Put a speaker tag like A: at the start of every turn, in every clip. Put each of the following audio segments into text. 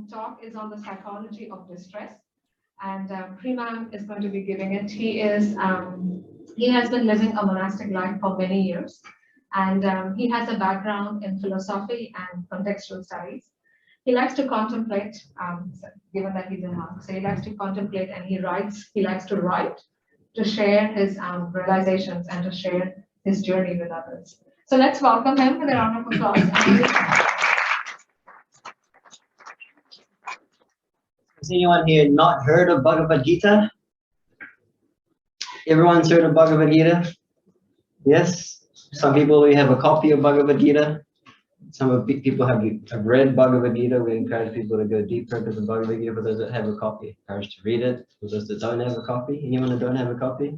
A: talk is on the psychology of distress, and Hriman is going to be giving it. He has been living a monastic life for many years, and he has a background in philosophy and contextual studies. He likes to contemplate, given that he's a monk, so he likes to contemplate and he writes. He likes to write, to share his realizations and to share his journey with others. So let's welcome him with a round of applause.
B: Has anyone here not heard of Bhagavad Gita? Everyone's heard of Bhagavad Gita? Yes? Some people, we have a copy of Bhagavad Gita. Some people have read Bhagavad Gita. We encourage people to go deeper into the Bhagavad Gita. For those that have a copy, encouraged to read it. For those that don't have a copy, anyone that don't have a copy?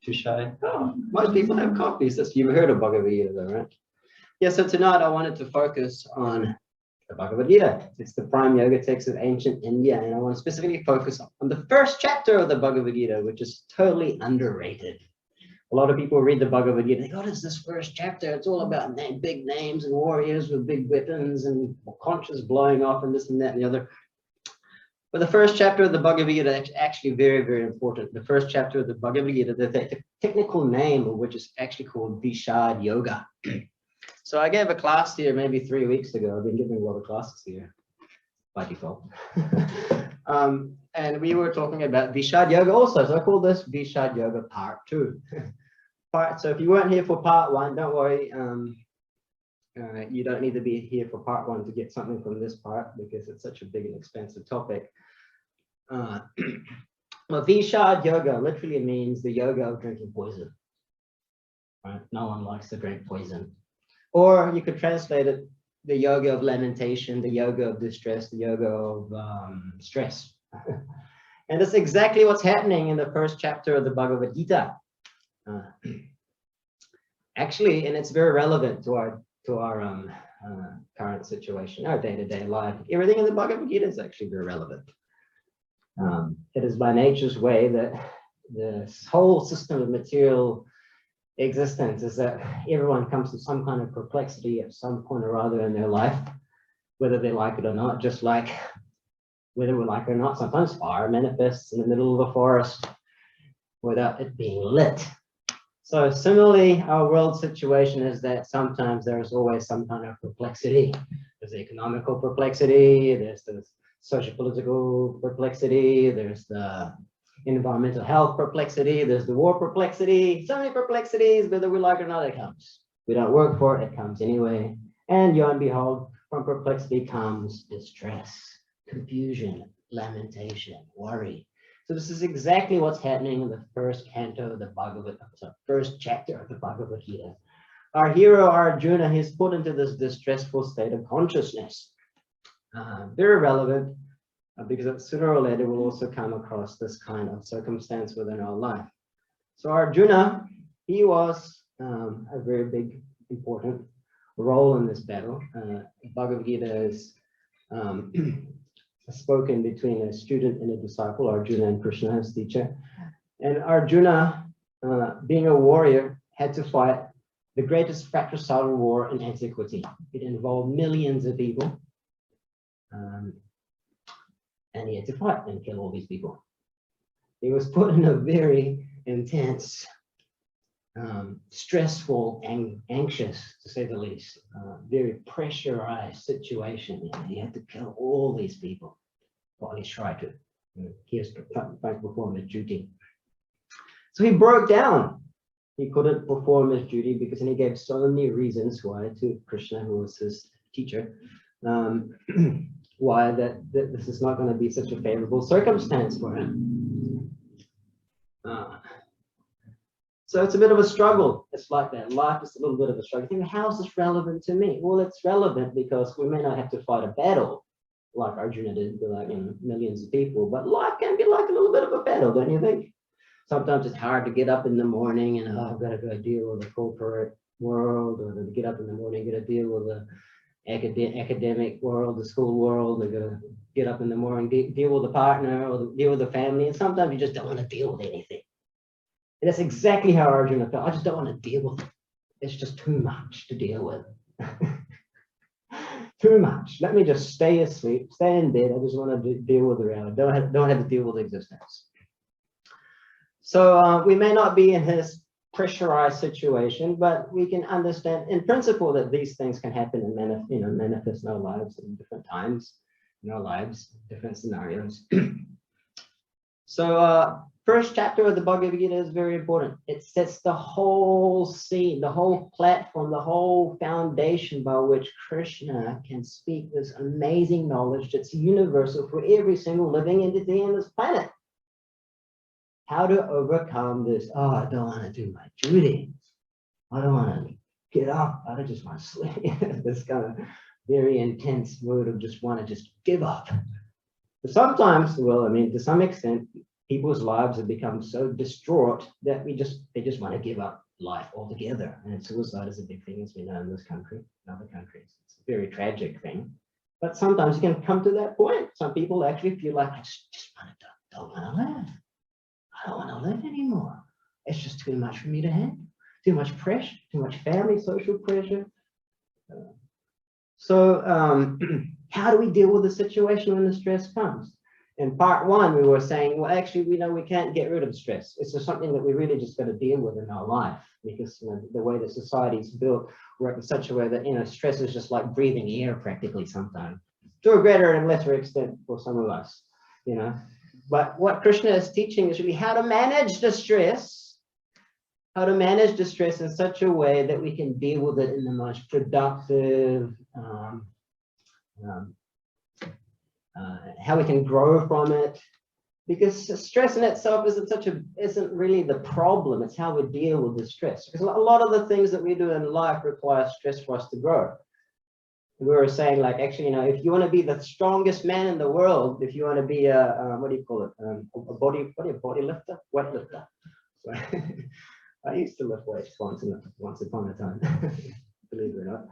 B: Too shy? Oh, most people have copies. You've heard of Bhagavad Gita though, right? Yeah, so tonight I wanted to focus on the Bhagavad Gita. It's the prime yoga text of ancient India, and I want to specifically focus on the first chapter of the Bhagavad Gita, which is totally underrated. A lot of people read the Bhagavad Gita, they go, what is this first chapter? It's all about big names and warriors with big weapons and conches blowing off and this and that and the other. But the first chapter of the Bhagavad Gita is actually very, very important. The first chapter of the Bhagavad Gita, the technical name of which is actually called Vishad Yoga. So I gave a class here maybe 3 weeks ago. I've been giving a lot of classes here by default. And we were talking about Vishad Yoga also. So I call this Vishad Yoga Part 2. So if you weren't here for Part 1, don't worry. You don't need to be here for Part 1 to get something from this part because it's such a big and expensive topic. Well, Vishad Yoga literally means the yoga of drinking poison. Right? No one likes to drink poison. Or you could translate it, the yoga of lamentation, the yoga of distress, the yoga of stress. And that's exactly what's happening in the first chapter of the Bhagavad Gita. Actually, and it's very relevant to our current situation, our day-to-day life. Everything in the Bhagavad Gita is actually very relevant. It is by nature's way that this whole system of material existence is that everyone comes to some kind of perplexity at some point or other in their life, whether they like it or not, just like whether we like it or not, sometimes fire manifests in the middle of a forest without it being lit. So similarly, our world situation is that sometimes there's always some kind of perplexity. There's the economical perplexity, there's the socio-political perplexity, there's the environmental health perplexity, there's the war perplexity, so many perplexities, whether we like it or not, it comes. We don't work for it, it comes anyway. And lo and behold, from perplexity comes distress, confusion, lamentation, worry. So this is exactly what's happening in the first canto of the first chapter of the Bhagavad Gita. Our hero Arjuna is put into this distressful state of consciousness. Very relevant because sooner or later we'll also come across this kind of circumstance within our life. So Arjuna, he was a very big, important role in this battle. Bhagavad Gita is spoken between a student and a disciple, Arjuna and Krishna, his teacher. And Arjuna, being a warrior, had to fight the greatest fratricidal war in antiquity. It involved millions of people. And he had to fight and kill all these people. He was put in a very intense, stressful and anxious, to say the least, very pressurized situation. He had to kill all these people, or at least try to. He was trying to perform his duty. So he broke down. He couldn't perform his duty because, and he gave so many reasons why to Krishna, who was his teacher, why that this is not going to be such a favorable circumstance for him. So it's a bit of a struggle. It's like that. Life is a little bit of a struggle. You think, how is this relevant to me? Well, it's relevant because we may not have to fight a battle like Arjuna did with like, millions of people, but life can be like a little bit of a battle, don't you think? Sometimes it's hard to get up in the morning and I've got to go deal with the corporate world, or to get up in the morning, got to deal with the academic world, the school world. They're going to get up in the morning, deal with the partner or deal with the family. And sometimes you just don't want to deal with anything. And that's exactly how Arjuna felt. I just don't want to deal with it. It's just too much to deal with. too much. Let me just stay asleep, stay in bed. I just want to deal with the reality. Don't have to deal with existence. So we may not be in his pressurized situation, but we can understand in principle that these things can happen and manifest in our lives in different times in our lives, different scenarios. So first chapter of the Bhagavad Gita is very important. It sets the whole scene, the whole platform, the whole foundation by which Krishna can speak this amazing knowledge that's universal for every single living entity on this planet. How to overcome this, oh, I don't want to do my duty. I don't want to get up. I just want to sleep. This kind of very intense mood of just want to just give up. But sometimes, well, I mean, to some extent, people's lives have become so distraught that they just want to give up life altogether. And suicide is a big thing, as we know, in this country, in other countries. It's a very tragic thing. But sometimes you can come to that point. Some people actually feel like I just don't want to live. I don't want to live anymore. It's just too much for me to handle. Too much pressure, too much family, social pressure. So how do we deal with the situation when the stress comes? In part one, we were saying, well, actually, we know we can't get rid of stress. It's just something that we really just got to deal with in our life, because the way that society is built works in such a way that stress is just like breathing air practically sometimes, to a greater and lesser extent for some of us, But what Krishna is teaching is really how to manage the stress, in such a way that we can deal with it in the most productive, how we can grow from it, because stress in itself isn't really the problem. It's how we deal with the stress. Because a lot of the things that we do in life require stress for us to grow. We were saying, like, actually, if you want to be the strongest man in the world, if you want to be a what do you call it, a body lifter, weightlifter. So, I used to lift weights once upon a time, believe it or not.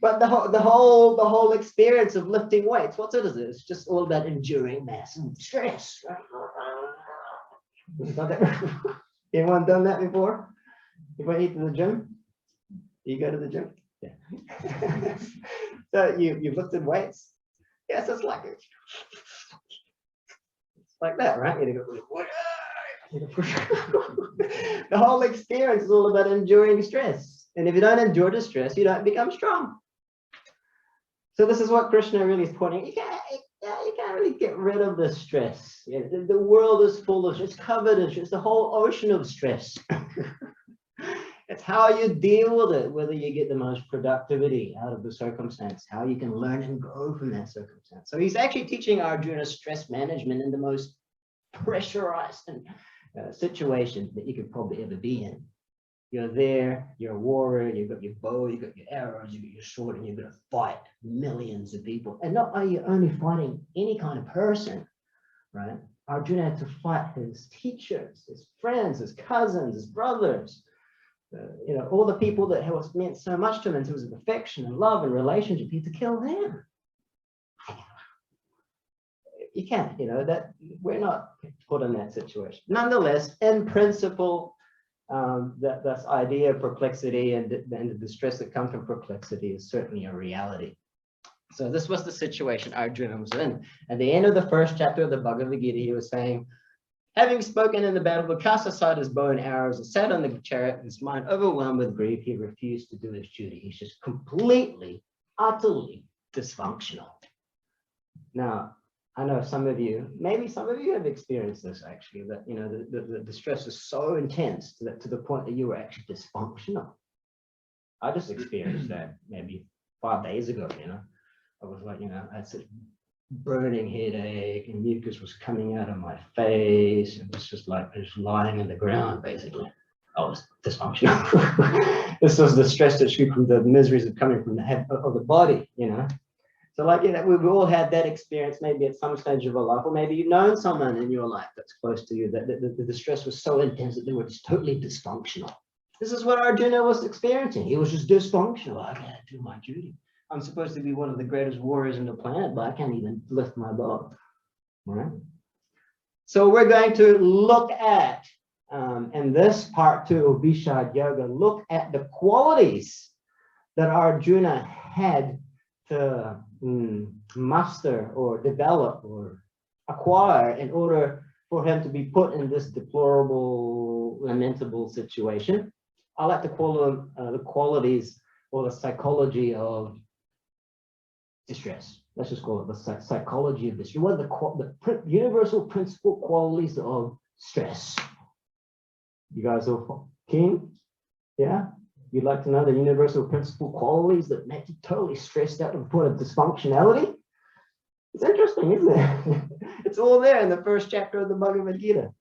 B: But the whole experience of lifting weights, what is it? It's just all about enduring mass and stress. Anyone done that before? Anyone eat to the gym? Do you go to the gym? Yeah. So you've lifted weights. Yes, it's like that, right? The whole experience is all about enduring stress. And if you don't endure the stress, you don't become strong. So this is what Krishna really is pointing. You can't really get rid of the stress. The world is full of, it's covered in stress, the whole ocean of stress. It's how you deal with it, whether you get the most productivity out of the circumstance, how you can learn and grow from that circumstance. So he's actually teaching Arjuna stress management in the most pressurized situation that you could probably ever be in. You're there, you're a warrior, you've got your bow, you've got your arrows, you've got your sword, and you're going to fight millions of people. And not are you only fighting any kind of person, right? Arjuna had to fight his teachers, his friends, his cousins, his brothers, all the people that have meant so much to him in terms of affection and love and relationship. He had to kill them. You can't, that we're not put in that situation. Nonetheless, in principle, this idea of perplexity and the distress that comes from perplexity is certainly a reality. So this was the situation Arjuna was in. At the end of the first chapter of the Bhagavad Gita, he was saying, having spoken in the battle, he cast aside his bow and arrows and sat on the chariot, his mind overwhelmed with grief. He refused to do his duty. He's just completely, utterly dysfunctional. Now, I know some of you have experienced this actually, that the stress is so intense to the point that you were actually dysfunctional. I just experienced that maybe 5 days ago. I was like, I had such burning headache and mucus was coming out of my face. It was just like just lying in the ground basically. I was dysfunctional. This was the stress that came from the miseries of coming from the head of the body, So like, we've all had that experience maybe at some stage of our life, or maybe you've known someone in your life that's close to you that the stress was so intense that they were just totally dysfunctional. This is what Arjuna was experiencing. He was just dysfunctional. I gotta do my duty. I'm supposed to be one of the greatest warriors on the planet, but I can't even lift my bow. All right. So we're going to look at, in this part 2 of Vishad Yoga, look at the qualities that Arjuna had to master or develop or acquire in order for him to be put in this deplorable, lamentable situation. I like to call them the qualities or the psychology of distress. Let's just call it the psychology of distress. What are the universal principal qualities of stress? You guys all keen? Yeah? You'd like to know the universal principal qualities that make you totally stressed out to the point of dysfunctionality? It's interesting, isn't it? It's all there in the first chapter of the Bhagavad Gita.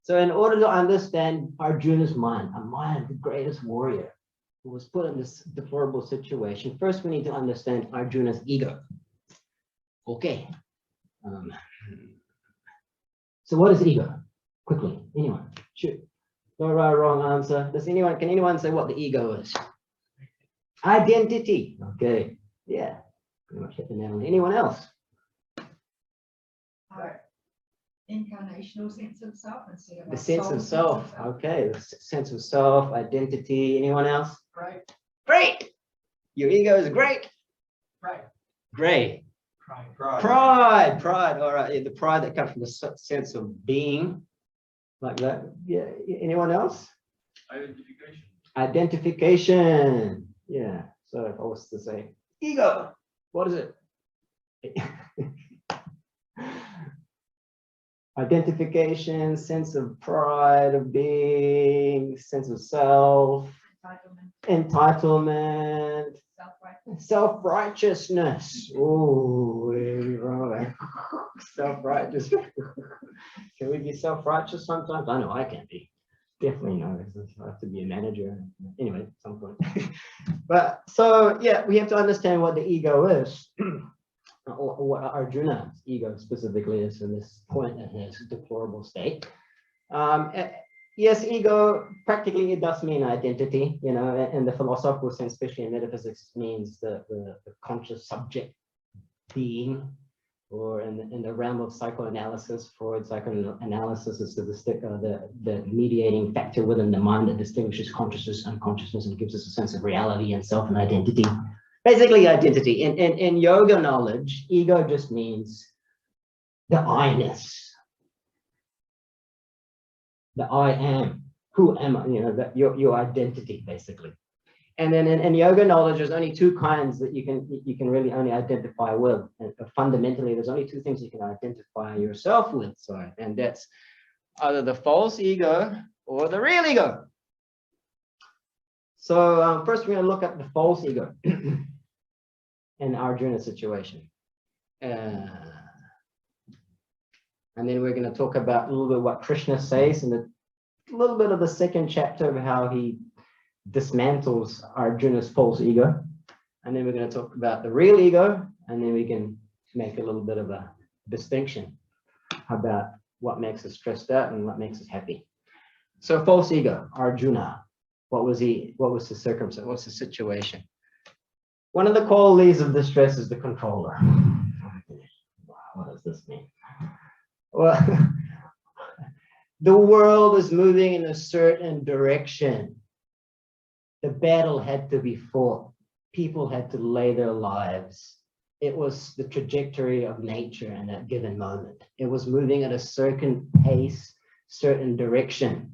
B: So in order to understand Arjuna's mind, a mind, the greatest warrior, who was put in this deplorable situation, first we need to understand Arjuna's ego. Okay. So what is ego? Quickly, anyone? Shoot. No right or wrong answer. Can anyone say what the ego is? Identity. Okay. Yeah. Pretty much hit the nail on. Anyone else?
C: Incarnational sense of self instead of
B: The sense of self. Okay. The sense of self, identity. Anyone else?
C: Right.
B: Great. Your ego is great.
C: Right.
B: Great.
C: Pride.
B: Pride. All right. Yeah, the pride that comes from the sense of being. Like that. Yeah. Anyone else? Identification. Yeah. So if I was to say ego, what is it? Identification, sense of pride of being, sense of self, entitlement, self-righteousness. Oh, self-righteous. Can we be self-righteous sometimes? I know I can be. Definitely no. I have to be a manager. Anyway, at some point. But so yeah, we have to understand what the ego is. Or what Arjuna's ego specifically is in this point in his deplorable state. Yes, ego, practically it does mean identity, you know, in the philosophical sense, especially in metaphysics, means the conscious subject being, or in the realm of psychoanalysis, Freud's psychoanalysis is the mediating factor within the mind that distinguishes consciousness and unconsciousness and gives us a sense of reality and self and identity. Basically, identity. In yoga knowledge, ego just means the I-ness. The I am. Who am I? You know, your identity, basically. And then in yoga knowledge, there's only two kinds that you can really only identify with. And fundamentally, there's only two things you can identify yourself with. Sorry, and that's either the false ego or the real ego. So first, we're going to look at the false ego. In Arjuna's situation. And then we're going to talk about a little bit what Krishna says and a little bit of the second chapter of how he dismantles Arjuna's false ego. And then we're going to talk about the real ego, and then we can make a little bit of a distinction about what makes us stressed out and what makes us happy. So false ego, Arjuna, what was he? What was the circumstance? What's the situation? One of the qualities of distress is the controller. What does this mean? Well, the world is moving in a certain direction. The battle had to be fought. People had to lay their lives. It was the trajectory of nature in that given moment. It was moving at a certain pace, certain direction.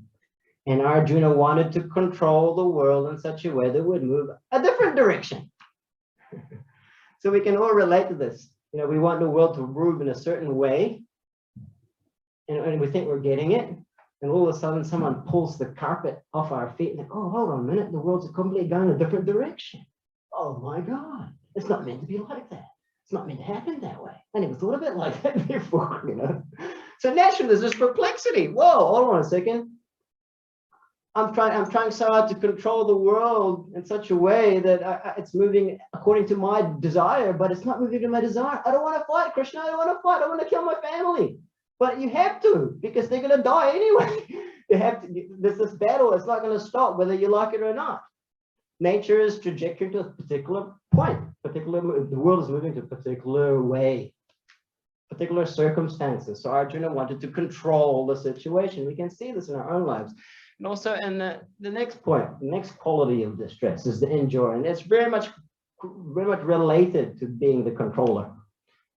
B: And Arjuna wanted to control the world in such a way that would move a different direction. So we can all relate to this. You know, we want the world to move in a certain way, and we think we're getting it, and all of a sudden someone pulls the carpet off our feet and like, oh, hold on a minute, the world's completely going in a different direction. Oh my God, it's not meant to be like that. It's not meant to happen that way. I never thought of it like that before, you know. So naturally there's this perplexity. Whoa, hold on a second. I'm trying so hard to control the world in such a way that it's moving according to my desire, but it's not moving to my desire. I don't want to fight, Krishna. I don't want to fight. I want to kill my family. But you have to, because they're going to die anyway. You have to. There's this battle. It's not going to stop whether you like it or not. Nature is trajectory to a particular point. The world is moving to a particular way, particular circumstances. So Arjuna wanted to control the situation. We can see this in our own lives. And also in the next point, the next quality of distress is the enjoy. And it's very much very much related to being the controller.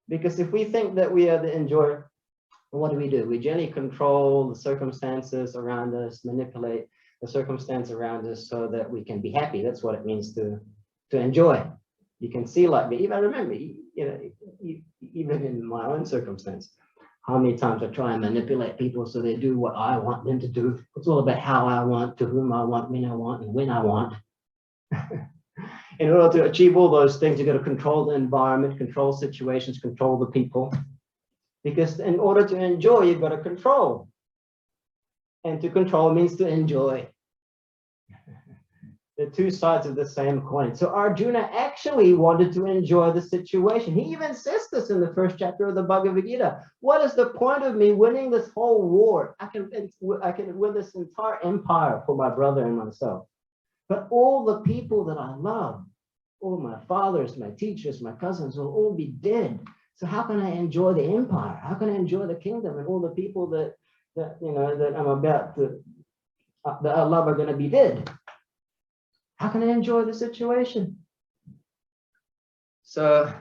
B: Because if we think that we are the enjoyer, what do? We generally control the circumstances around us, manipulate the circumstance around us so that we can be happy. That's what it means to enjoy. You can see, like me, even I remember, even in my own circumstance, how many times I try and manipulate people so they do what I want them to do. It's all about how I want, to whom I want, when I want, and when I want. In order to achieve all those things, you've got to control the environment, control situations, control the people. Because in order to enjoy, you've got to control. And to control means to enjoy. The two sides of the same coin. So Arjuna actually wanted to enjoy the situation. He even says this in the first chapter of the Bhagavad Gita. What is the point of me winning this whole war? I can win this entire empire for my brother and myself. But all the people that I love, all my fathers, my teachers, my cousins will all be dead. So how can I enjoy the empire? How can I enjoy the kingdom and all the people that I'm about to, that I love are going to be dead? How can I enjoy the situation? So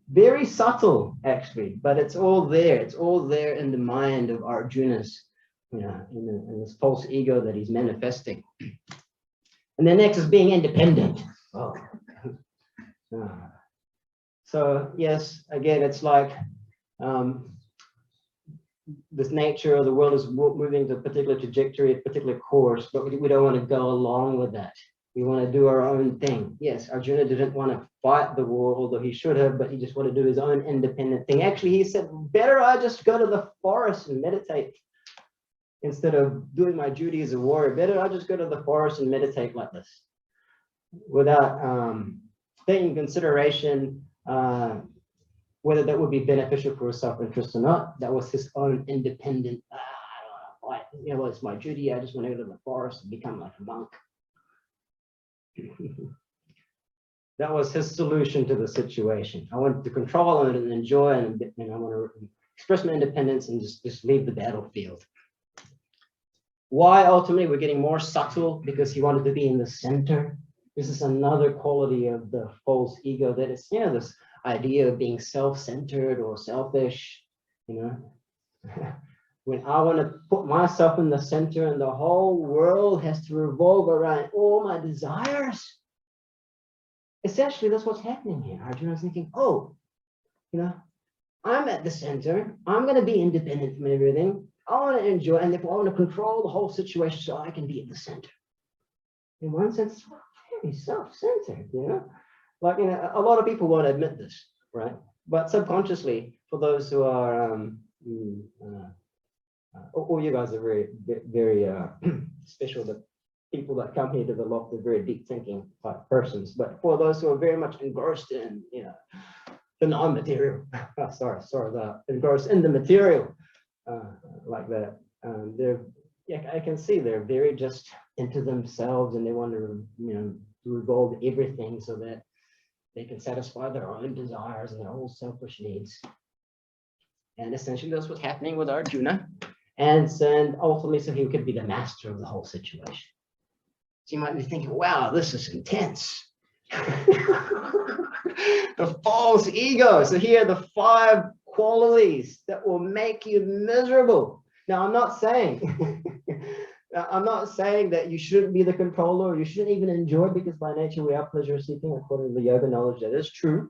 B: very subtle, actually, but it's all there. It's all there in the mind of Arjuna's, in this false ego that he's manifesting. And the next is being independent. Oh. So yes, again, it's like this nature of the world is moving to a particular trajectory, a particular course, but we don't want to go along with that. We want to do our own thing. Yes, Arjuna didn't want to fight the war, although he should have, but he just wanted to do his own independent thing. Actually, he said, better I just go to the forest and meditate instead of doing my duty as a warrior. Better I just go to the forest and meditate like this without taking consideration whether that would be beneficial for his self-interest or not. That was his own independent, it's my duty. I just want to go to the forest and become like a monk. That was his solution to the situation. I wanted to control it and enjoy, and I want to express my independence and just leave the battlefield. Why ultimately we're getting more subtle? Because he wanted to be in the center. This is another quality of the false ego, that it's, this idea of being self-centered or selfish, when I want to put myself in the center and the whole world has to revolve around all my desires. Essentially, that's what's happening here. Arjuna's thinking, I'm at the center. I'm going to be independent from everything. I want to enjoy, and therefore I want to control the whole situation so I can be at the center. In one sense, it's very self-centered, Like, a lot of people won't admit this, right? But subconsciously, for those who are, all you guys are very, very special. The people that come here to the Loft are very deep thinking type persons. But for those who are very much engrossed in, the non-material, engrossed in the material, like that, I can see they're very just into themselves, and they want to, to revolve everything so that they can satisfy their own desires and their own selfish needs. And essentially that's what's happening with Arjuna. And ultimately, so he could be the master of the whole situation. So you might be thinking, wow, this is intense. The false ego. So here are the 5 qualities that will make you miserable. Now, I'm not saying that you shouldn't be the controller, or you shouldn't even enjoy, because by nature we are pleasure seeking according to the yoga knowledge. That is true.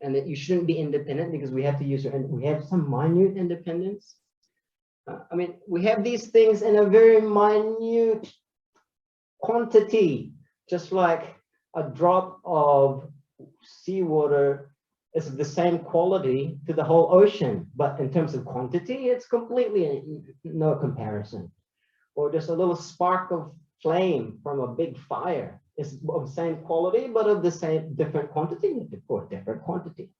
B: And that you shouldn't be independent, because we have to use, and we have some minute independence. We have these things in a very minute quantity, just like a drop of seawater is the same quality to the whole ocean, but in terms of quantity, it's completely no comparison. Or just a little spark of flame from a big fire is of the same quality, but of the same different quantity, for different quantity.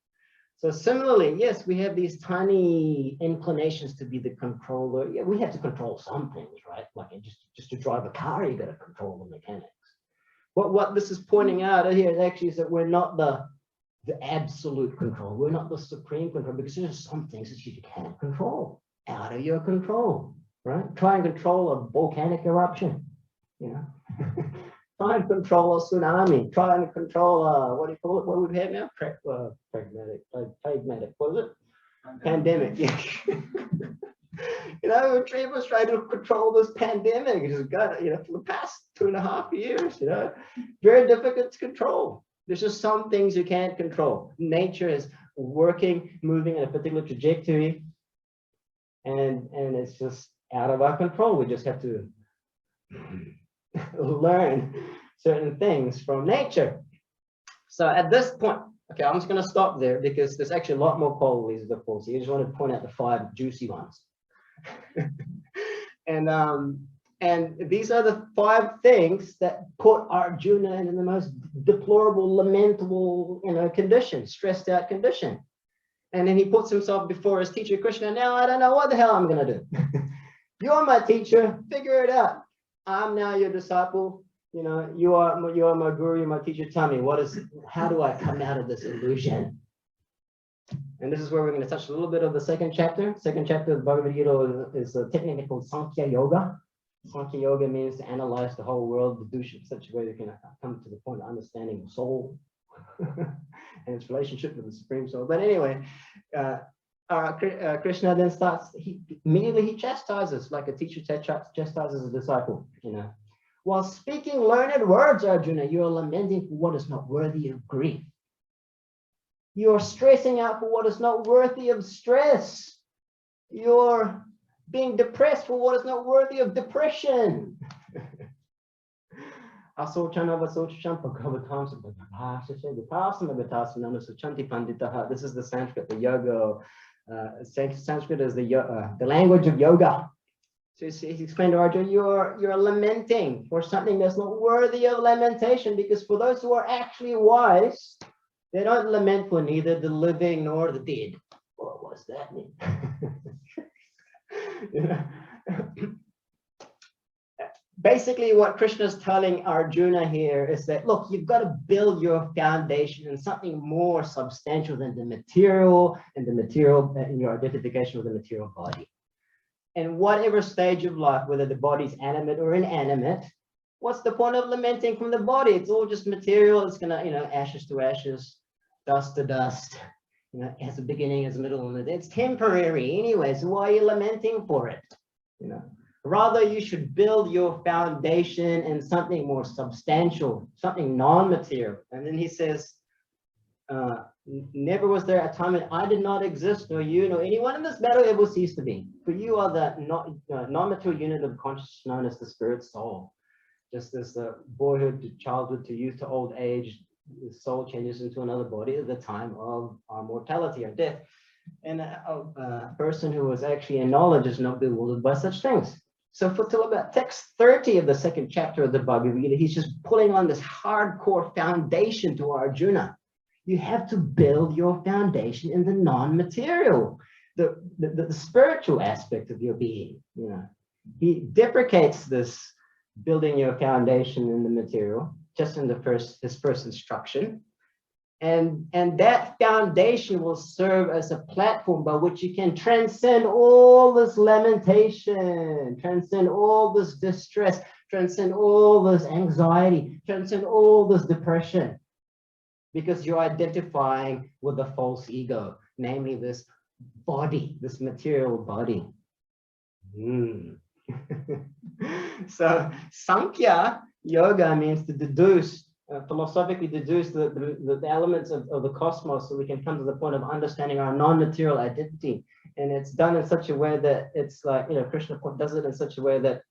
B: So similarly, yes, we have these tiny inclinations to be the controller. Yeah, we have to control some things, right? Like just to drive a car, you got to control the mechanics. But what this is pointing out here actually is that we're not the absolute control. We're not the supreme control, because there's some things that you can't control, out of your control, right? Try and control a volcanic eruption, Try and control a tsunami. Try and control what do you call it? What we have now? Pragmatic. What is it? Pandemic. Yeah. You know, Tree was trying to control this pandemic. It just got, you know, for the past 2.5 years, you know, very difficult to control. There's just some things you can't control. Nature is working, moving in a particular trajectory, and it's just out of our control. We just have to learn certain things from nature. So at this point, okay, I'm just going to stop there because there's actually a lot more qualities of the four. So you just want to point out the 5 juicy ones. And these are the 5 things that put Arjuna in the most deplorable, lamentable, you know, condition, stressed out condition. And then he puts himself before his teacher Krishna. Now I don't know what the hell I'm going to do. You're my teacher. Figure it out. I'm now your disciple. You know, you are my guru, you're my teacher. Tell me, how do I come out of this illusion? And this is where we're going to touch a little bit of the second chapter. Second chapter of the Bhagavad Gita is a technique called Sankhya Yoga. Sankhya Yoga means to analyze the whole world, deduce it in such a way that you can come to the point of understanding the soul and its relationship with the Supreme Soul. But anyway, Krishna then starts, immediately he chastises, like a teacher chastises a disciple, you know. While speaking learned words, Arjuna, you are lamenting for what is not worthy of grief. You're stressing out for what is not worthy of stress. You're being depressed for what is not worthy of depression. This is the Sanskrit, the yoga. Sanskrit is the language of yoga. So he explained to Arjuna, you're lamenting for something that's not worthy of lamentation, because for those who are actually wise, they don't lament for neither the living nor the dead. What does that mean? You know? Basically, what Krishna is telling Arjuna here is that, look, you've got to build your foundation in something more substantial than the material and your identification with the material body. And whatever stage of life, whether the body's animate or inanimate, what's the point of lamenting from the body? It's all just material. It's gonna, you know, ashes to ashes, dust to dust. You know, it has a beginning, has a middle, and it's temporary anyway. So why are you lamenting for it? You know, rather you should build your foundation in something more substantial, something non-material. And then he says, never was there a time when I did not exist, nor you, nor anyone in this battle ever ceased to be. For you are the non-material unit of consciousness known as the spirit soul. Just as boyhood to childhood to youth to old age, the soul changes into another body at the time of our mortality or death. And a person who is actually in knowledge is not bewildered by such things. So for till about text 30 of the second chapter of the Bhagavad Gita, he's just pulling on this hardcore foundation to Arjuna. You have to build your foundation in the non-material, the spiritual aspect of your being. You know, he deprecates this building your foundation in the material just in his first instruction, and that foundation will serve as a platform by which you can transcend all this lamentation, transcend all this distress, transcend all this anxiety, transcend all this depression. Because you're identifying with the false ego, namely this body, this material body. So Sankhya Yoga means to deduce, philosophically deduce the elements of the cosmos, so we can come to the point of understanding our non-material identity. And it's done in such a way that it's like, you know, Krishna does it in such a way that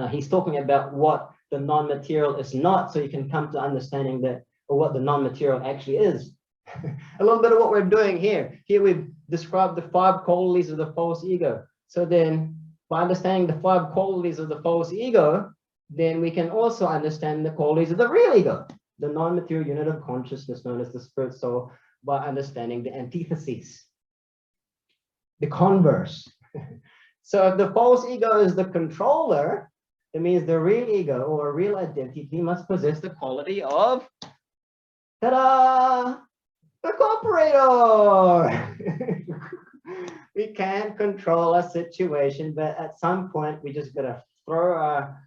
B: he's talking about what the non-material is not, so you can come to understanding that, or what the non-material actually is. A little bit of what we're doing here. Here we've described the 5 qualities of the false ego. So then, by understanding the 5 qualities of the false ego, then we can also understand the qualities of the real ego, the non-material unit of consciousness known as the spirit soul, by understanding the antitheses, the converse. So if the false ego is the controller, it means the real ego or real identity must possess the quality of ta-da! The cooperator! We can't control a situation, but at some point we just gotta throw our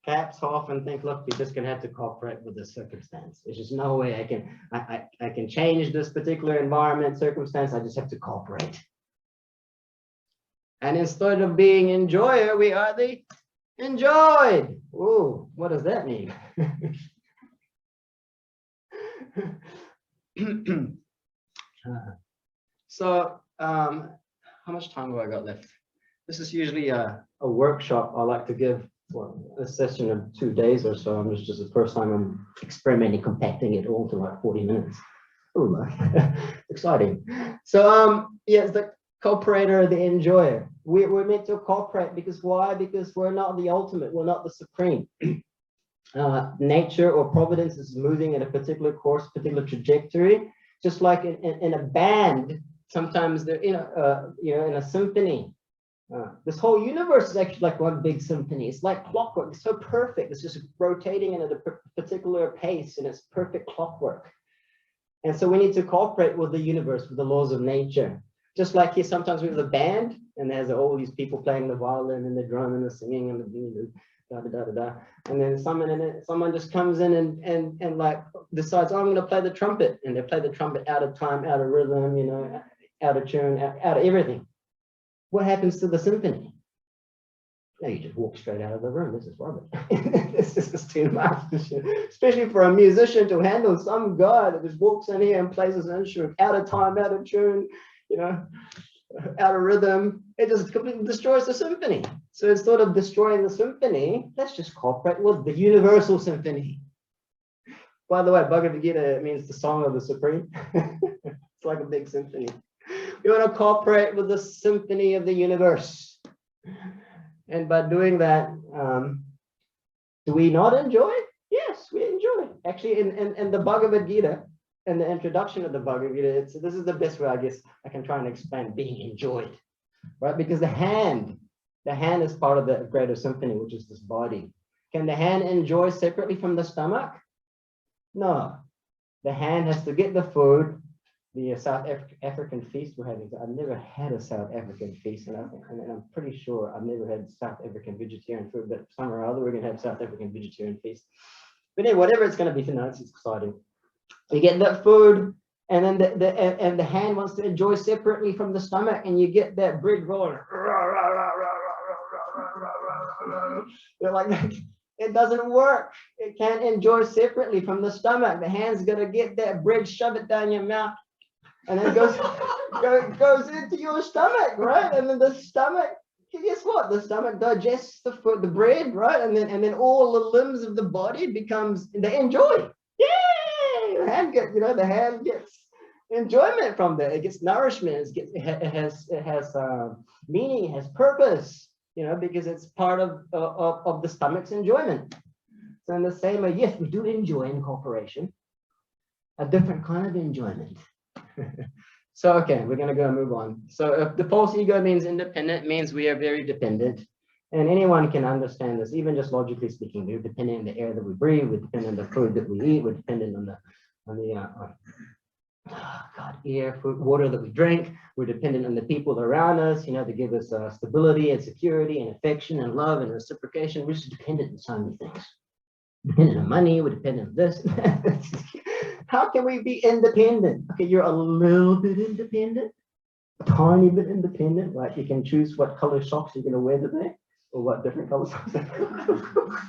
B: caps off and think, look, we're just gonna have to cooperate with the circumstance. There's just no way I can change this particular environment, circumstance. I just have to cooperate. And instead of being enjoyer, we are the enjoyed. Ooh, what does that mean? So, how much time have I got left? This is usually a workshop I like to give for a session of 2 days or so. This is the first time I'm experimenting, compacting it all to like 40 minutes. Oh, exciting. So, yes, the cooperator, the enjoyer. We're meant to cooperate because why? Because we're not the ultimate, we're not the supreme. Nature or providence is moving in a particular course, particular trajectory. Just like in a band, sometimes they're in a symphony. This whole universe is actually like one big symphony. It's like clockwork. It's so perfect. It's just rotating at a particular pace, and it's perfect clockwork. And so we need to cooperate with the universe, with the laws of nature. Just like here, sometimes we have a band, and there's all these people playing the violin and the drum and the singing and the da da da da da. And then someone just comes in and like decides, oh, I'm going to play the trumpet, and they play the trumpet out of time, out of rhythm, you know, out of tune, out of everything. What happens to the symphony? No, you just walk straight out of the room. This is rubbish. This is too much, especially for a musician to handle some guy that just walks in here and plays his instrument out of time, out of tune, you know, out of rhythm. It just completely destroys the symphony. So instead of destroying the symphony, let's just cooperate with the universal symphony. By the way, Bhagavad Gita means the song of the supreme. It's like a big symphony. We want to cooperate with the symphony of the universe. And by doing that, do we not enjoy it? Yes, we enjoy it. Actually, in the Bhagavad Gita, in the introduction of the Bhagavad Gita, this is the best way I guess I can try and explain being enjoyed, right? Because the hand is part of the greater symphony, which is this body. Can the hand enjoy separately from the stomach? No. The hand has to get the food. The South African feast we're having. I've never had a South African feast, and I'm pretty sure I've never had South African vegetarian food, but somewhere or other we're going to have South African vegetarian feast. But anyway, whatever it's going to be tonight, it's exciting. You get that food, and then the hand wants to enjoy separately from the stomach, and you get that bread rolling. You're like that. It doesn't work. It can't enjoy separately from the stomach. The hand's going to get that bread, shove it down your mouth. And then it goes into your stomach, right? And then the stomach, guess what? The stomach digests the food, the bread, right? And then all the limbs of the body they enjoy. Yay! The hand gets enjoyment from that. It gets nourishment. It has meaning. It has purpose. You know, because it's part of the stomach's enjoyment. So in the same way, yes, we do enjoy incorporation, a different kind of enjoyment. So, okay, we're going to move on. So if the false ego means independent, means we are very dependent. And anyone can understand this, even just logically speaking. We're dependent on the air that we breathe, we're dependent on the food that we eat, we're dependent on air, food, water that we drink. We're dependent on the people around us, you know, to give us stability and security and affection and love and reciprocation. We're just dependent on so many things. Dependent on money, we're dependent on this. How can we be independent? Okay, you're a little bit independent, a tiny bit independent, like you can choose what color socks you're going to wear today, or what different color socks.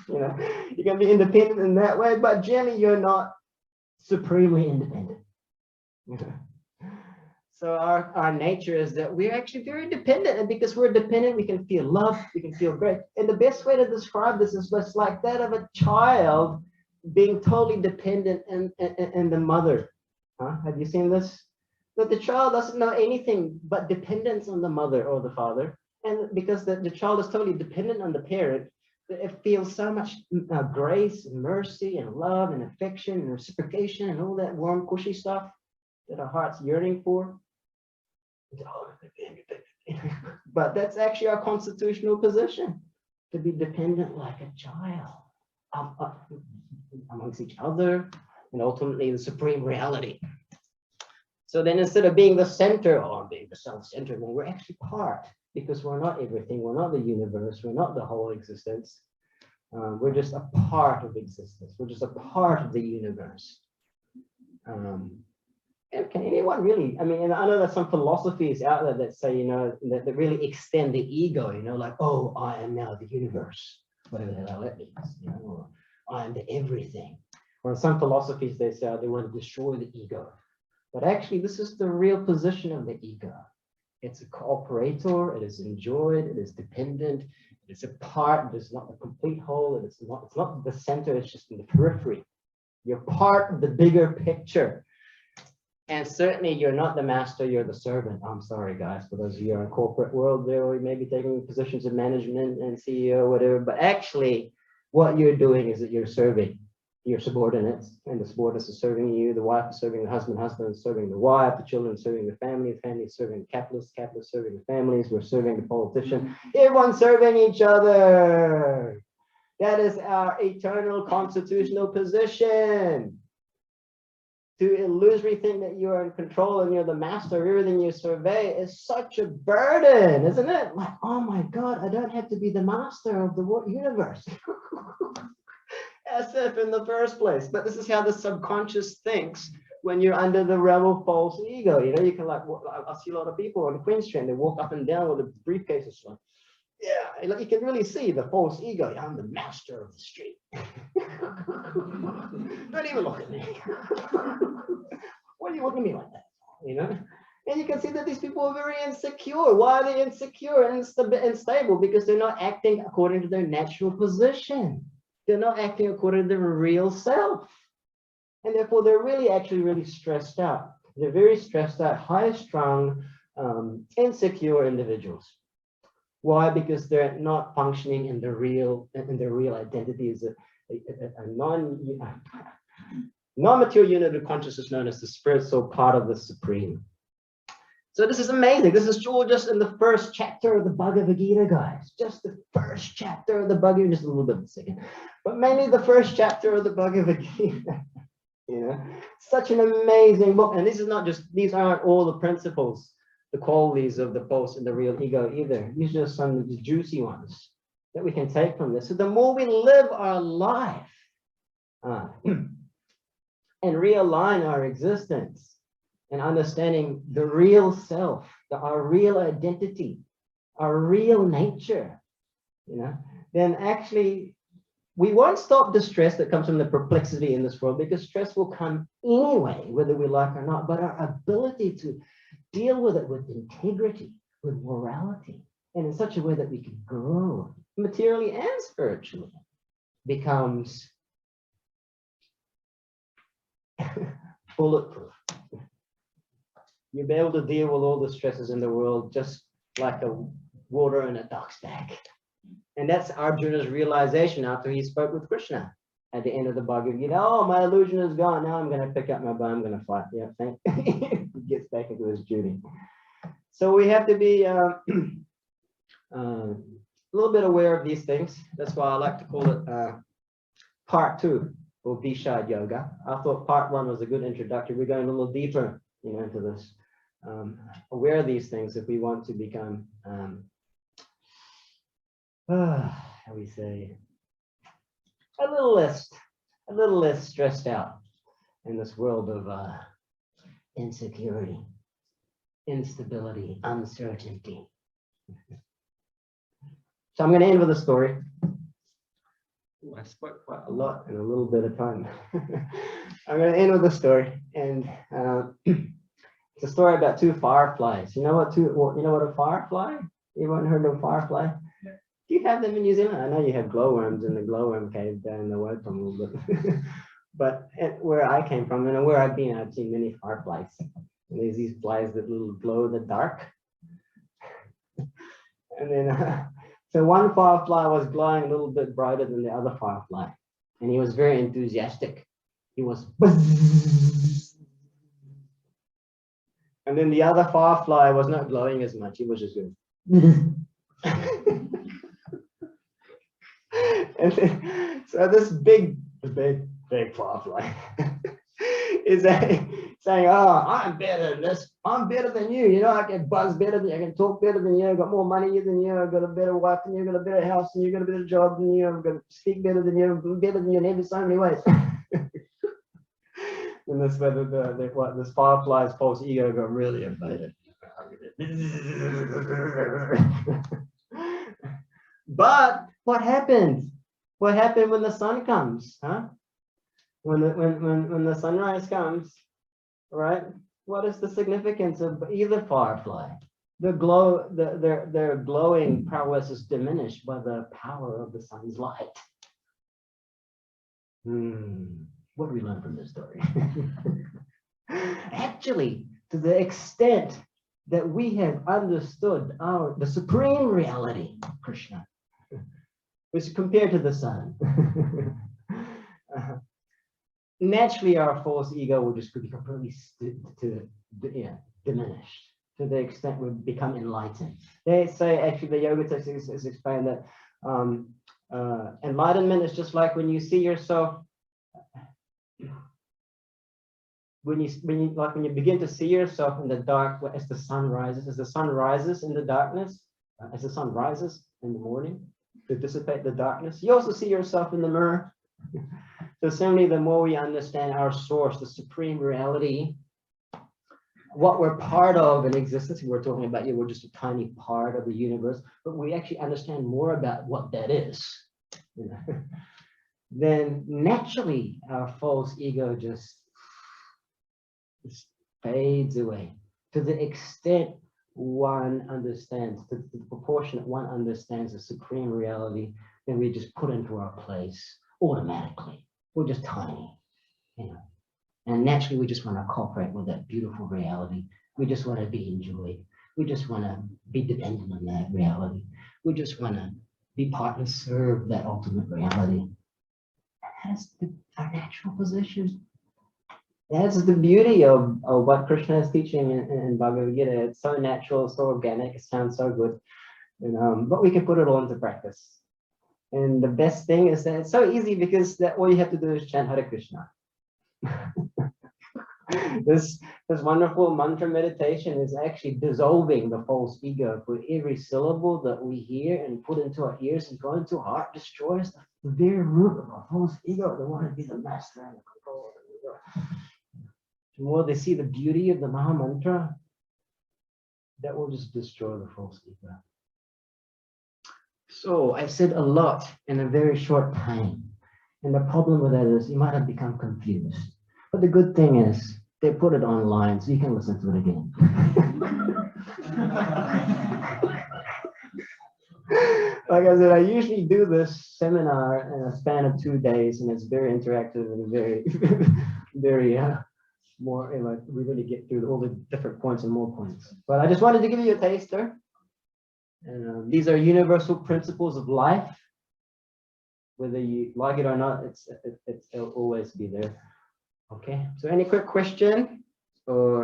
B: You know, you can be independent in that way, but generally you're not supremely independent. So our nature is that we're actually very dependent, and because we're dependent, we can feel love, we can feel great. And the best way to describe this is just like that of a child being totally dependent in the mother. Have you seen this? That the child doesn't know anything but dependence on the mother or the father, and because the child is totally dependent on the parent, it feels so much grace and mercy and love and affection and reciprocation and all that warm, cushy stuff that our heart's yearning for. But that's actually our constitutional position, to be dependent like a child amongst each other and ultimately the supreme reality. So then instead of being the center or being the self-centered one, we're actually part, because we're not everything, we're not the universe, we're not the whole existence. We're just a part of existence. We're just a part of the universe. And can anyone really, I mean, and I know there's some philosophies out there that say, you know, that really extend the ego, you know, like, oh, I am now the universe, whatever the hell that means, you know, or I am the everything. Or in some philosophies, they say they want to destroy the ego. But actually, this is the real position of the ego. It's a cooperator, it is enjoyed, it is dependent, it's a part, it is not the complete whole, it's not the center, it's just in the periphery. You're part of the bigger picture. And certainly you're not the master, you're the servant. I'm sorry, guys, for those of you who are in corporate world there, or maybe taking positions of management and CEO, whatever. But actually, what you're doing is that you're serving your subordinates, and the subordinates are serving you, the wife is serving the husband is serving the wife, the children serving the family is serving the capitalists serving the families, we're serving the politician, everyone's serving each other. That is our eternal constitutional position. To illusory think that you are in control and you're the master of everything you survey is such a burden, isn't it? Like, oh my God, I don't have to be the master of the universe. As if in the first place. But this is how the subconscious thinks when you're under the realm of false ego. You know, you can like, I see a lot of people on Queen Street, they walk up and down with a briefcase like, yeah, like you can really see the false ego. I'm the master of the street. Don't even look at me. Why are you looking at me like that? You know? And you can see that these people are very insecure. Why are they insecure and unstable? Because they're not acting according to their natural position. They're not acting according to their real self. And therefore, they're really stressed out. They're very stressed out, high-strung, insecure individuals. Why? Because they're not functioning in their real identity as a non-material unit of consciousness known as the spirit soul, part of the supreme. So this is amazing. This is all just in the first chapter of the Bhagavad Gita, guys. Just the first chapter of the Bhagavad Gita, just a little bit of a second. But mainly the first chapter of the Bhagavad Gita. You know, such an amazing book. And this is not just, these aren't all the principles, the qualities of the false and the real ego either. These are some of the juicy ones that we can take from this. So the more we live our life and realign our existence and understanding the real self, our real identity, our real nature, you know, then actually we won't stop the stress that comes from the perplexity in this world, because stress will come anyway, whether we like or not. But our ability to deal with it with integrity, with morality, and in such a way that we can grow materially and spiritually becomes bulletproof. You'll be able to deal with all the stresses in the world just like a water in a duck's back. And that's Arjuna's realization after he spoke with Krishna at the end of the Bhagavad Gita. Oh, my illusion is gone. Now I'm going to pick up my bow. I'm going to fight. Yeah, thank he gets back into his duty. So we have to be a little bit aware of these things. That's why I like to call it part 2 or Vishad Yoga. I thought part 1 was a good introduction. We're going a little deeper, you know, into this. Aware of these things if we want to become how we say, a little less stressed out in this world of insecurity, instability, uncertainty. So I'm going to end with a story. Ooh, I spoke quite a lot in a little bit of time. I'm going to end with a story, and it's a story about 2 fireflies. You know what a firefly? Anyone heard of a firefly? Do you have them in New Zealand? I know you have glowworms in the glowworm cave down in the Wotan a little bit. But where I came from and where I've been, I've seen many fireflies. And there's these flies that little glow in the dark. And then, so one firefly was glowing a little bit brighter than the other firefly. And he was very enthusiastic. He was buzz. And then the other firefly was not glowing as much. He was just good. And then, so this big firefly is saying, oh, I'm better than this, I'm better than you, you know, I can buzz better than you, I can talk better than you, I've got more money than you, I've got a better wife than you, I've got a better house than you, I've got a better job than you, I've got to speak better than you, I'm better than you in every so many ways. And this way, this firefly's false ego got really inflated. But what happened? What happened when the sun comes? Huh? When the sunrise comes, right? What is the significance of either firefly? The glow, their glowing prowess is diminished by the power of the sun's light. What do we learn from this story? Actually, to the extent that we have understood the supreme reality, Krishna, which is compared to the sun, naturally our false ego will just be completely diminished to the extent we become enlightened. They say, actually, the yoga text is explained that enlightenment is just like when you see yourself. When you begin to see yourself in the dark as the sun rises, in the darkness, as the sun rises in the morning to dissipate the darkness, you also see yourself in the mirror. So similarly, the more we understand our source, the supreme reality, what we're part of in existence, we're talking about, we're just a tiny part of the universe, but we actually understand more about what that is, you know, then naturally our false ego just fades away to the extent one understands, to the proportion that one understands the supreme reality, then we just put into our place automatically. We're just tiny, you know, and naturally we just want to cooperate with that beautiful reality. We just want to be enjoyed. We just want to be dependent on that reality. We just want to be part and serve that ultimate reality. That's our natural position. That's the beauty of what Krishna is teaching in Bhagavad Gita. It's so natural, so organic, it sounds so good, and, but we can put it all into practice. And the best thing is that it's so easy because that all you have to do is chant Hare Krishna. This wonderful mantra meditation is actually dissolving the false ego. For every syllable that we hear and put into our ears and go into our heart destroys the very root of our false ego. They want to be the master and the controller. The more they see the beauty of the Maha Mantra, that will just destroy the false ego. So I've said a lot in a very short time. And the problem with that is you might have become confused. But the good thing is they put it online so you can listen to it again. Like I said, I usually do this seminar in a span of 2 days, and it's very interactive and very, very more, like we really get through all the different points and more points. But I just wanted to give you a taster. And these are universal principles of life. Whether you like it or not, it'll always be there. Okay. So any quick question or